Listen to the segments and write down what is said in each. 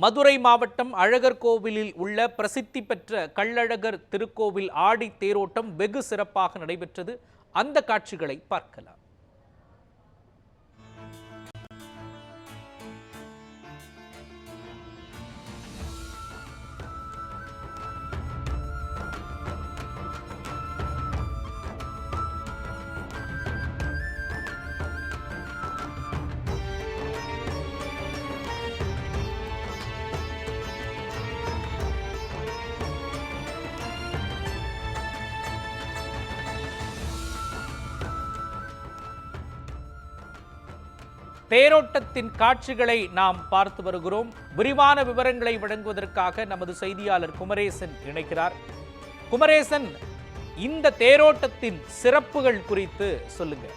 மதுரை மாவட்டம் அழகர் கோவிலில் உள்ள பிரசித்தி பெற்ற கள்ளழகர் திருக்கோவில் ஆடி தேரோட்டம் வெகு சிறப்பாக நடைபெற்றது. அந்த காட்சிகளை பார்க்கலாம். தேரோட்டத்தின் காட்சிகளை நாம் பார்த்து வருகிறோம். விரிவான விவரங்களை வழங்குவதற்காக நமது செய்தியாளர் குமரேசன் இணைக்கிறார். குமரேசன், இந்த தேரோட்டத்தின் சிறப்புகள் குறித்து சொல்லுங்க.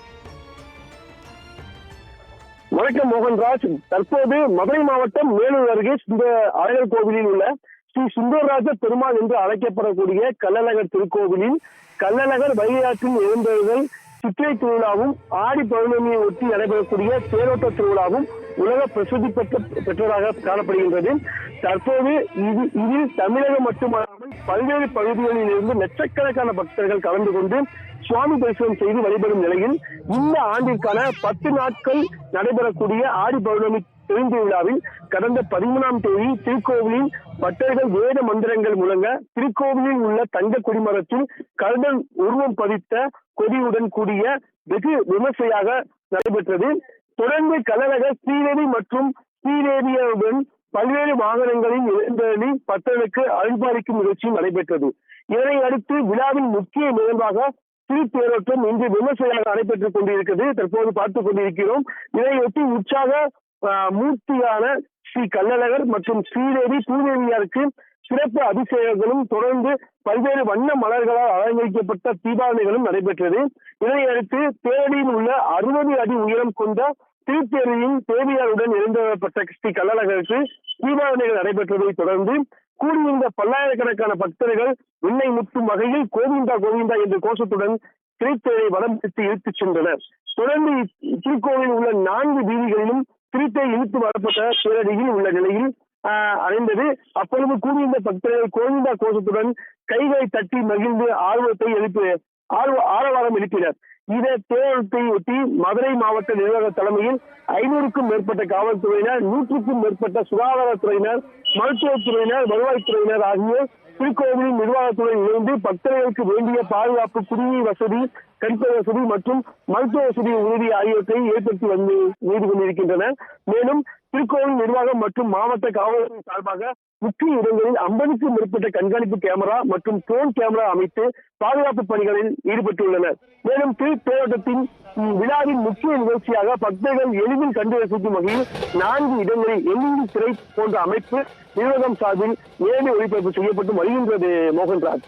வணக்கம் மோகன்ராஜ். தற்போது மதுரை மாவட்டம் மேலூர் அருகே இந்த அழகர் கோவிலில் உள்ள ஸ்ரீ சுந்தரராஜ பெருமாள் என்று அழைக்கப்படக்கூடிய கள்ளழகர் திருக்கோவிலில் கள்ளழகர் வைகையாற்றில் எழுந்தவர்கள் சித்திரை திருவிழாவும் ஆடி பௌர்ணமியை ஒட்டி நடைபெறக்கூடிய தேரோட்ட திருவிழாவும் உலக பிரசித்தி பெற்றதாக காணப்படுகின்றது. தற்போது இதில் தமிழகம் மட்டுமல்லாமல் பல்வேறு பகுதிகளில் இருந்து லட்சக்கணக்கான பக்தர்கள் கலந்து கொண்டு சுவாமி தரிசனம் செய்து வழிபடும் நிலையில் இந்த ஆண்டிற்கான 10 நாட்கள் நடைபெறக்கூடிய ஆடி பௌர்ணமி பெருந்திருவிழாவில் கடந்த 13ஆம் தேதி திருக்கோவிலில் பக்தர்கள் வேத மந்திரங்கள் முழங்க திருக்கோவிலில் உள்ள தங்க குடிமரத்தில் கருடன் உருவம் பதித்த கொடியுடன் கூடிய வெகு விமர்சையாக நடைபெற்றது. தொடர்ந்து கள்ளழகர் ஸ்ரீதேவி மற்றும் ஸ்ரீதேவியுடன் பல்வேறு வாகனங்களில் எழுந்தருளி பக்தர்களுக்கு அருள்பாலிக்கும் நிகழ்ச்சியும் நடைபெற்றது. இதனை அடுத்து விழாவின் முக்கிய நிகழ்வாக திருத்தேரோட்டம் இன்று விமர்சையாக நடைபெற்றுக் கொண்டிருக்கிறது. தற்போது பார்த்துக் கொண்டிருக்கிறோம். இதையொட்டி உற்சாக மூர்த்தியான ஸ்ரீ கள்ளழகர் மற்றும் ஸ்ரீதேவி பூதேவியாருக்கு சிறப்பு அபிஷேகங்களும் தொடர்ந்து பல்வேறு வண்ண மலர்களால் அலங்கரிக்கப்பட்ட தீபாவளிகளும் நடைபெற்றது. இதனையடுத்து தேரடியில் உள்ள 60 அடி உயரம் கொண்ட திருத்தேரியின் தேவியாருடன் எழுந்தப்பட்ட ஸ்ரீ கள்ளழகருக்கு தீபாவளிகள் நடைபெற்றதை தொடர்ந்து கூடியிருந்த பல்லாயிரக்கணக்கான பக்தர்கள் விண்ணை முற்றும் வகையில் கோவிந்தா கோவிந்தா என்ற கோஷத்துடன் திருத்தேரை வடம் பிடித்து இழுத்துச் சென்றனர். தொடர்ந்து திருக்கோவில் உள்ள 4 வீதிகளிலும் திருத்தேர் இழுத்து வரப்பட்ட தேரடியில் உள்ள நிலையில் அடைந்தது. அப்பொழுது கூடியிருந்த பக்தர்கள் கோவிந்தா கோஷத்துடன் கைகளை தட்டி மகிழ்ந்து ஆரவாரம் எழுப்பினர். இதை தேரோட்டத்தை ஒட்டி மதுரை மாவட்ட நிர்வாக தலைமையில் 500க்கும் மேற்பட்ட காவல்துறையினர், 100க்கும் மேற்பட்ட சுகாதாரத்துறையினர், மருத்துவத்துறையினர், வருவாய்த்துறையினர் ஆகியோர் திருக்கோவிலின் நிர்வாகத்துடன் இணைந்து பக்தர்களுக்கு வேண்டிய பாதுகாப்பு, குடிநீர் வசதி, கழிப்பறை வசதி மற்றும் மருத்துவ வசதி உறுதி ஆகியவற்றை ஏற்படுத்தி செய்து கொண்டிருக்கின்றனர். மேலும் திருக்கோவில் நிர்வாகம் மற்றும் மாவட்ட காவல்துறை சார்பாக முக்கிய இடங்களில் 50க்கும் மேற்பட்ட கண்காணிப்பு கேமரா மற்றும் ட்ரோன் கேமரா அமைத்து பாதுகாப்பு பணிகளில் ஈடுபட்டுள்ளனர். மேலும் திருத்தேரோட்டத்தின் விழாவின் முக்கிய நிகழ்ச்சியாக பக்தர்கள் எளிதில் கண்டு ரசிக்கும் வகையில் 4 இடங்களில் எளிதில் திரை போன்ற அமைப்பு நிர்வாகம் சார்பில் நேரடி ஒளிபரப்பு செய்யப்பட்டு வருகின்றது. மோகன்ராஜ்.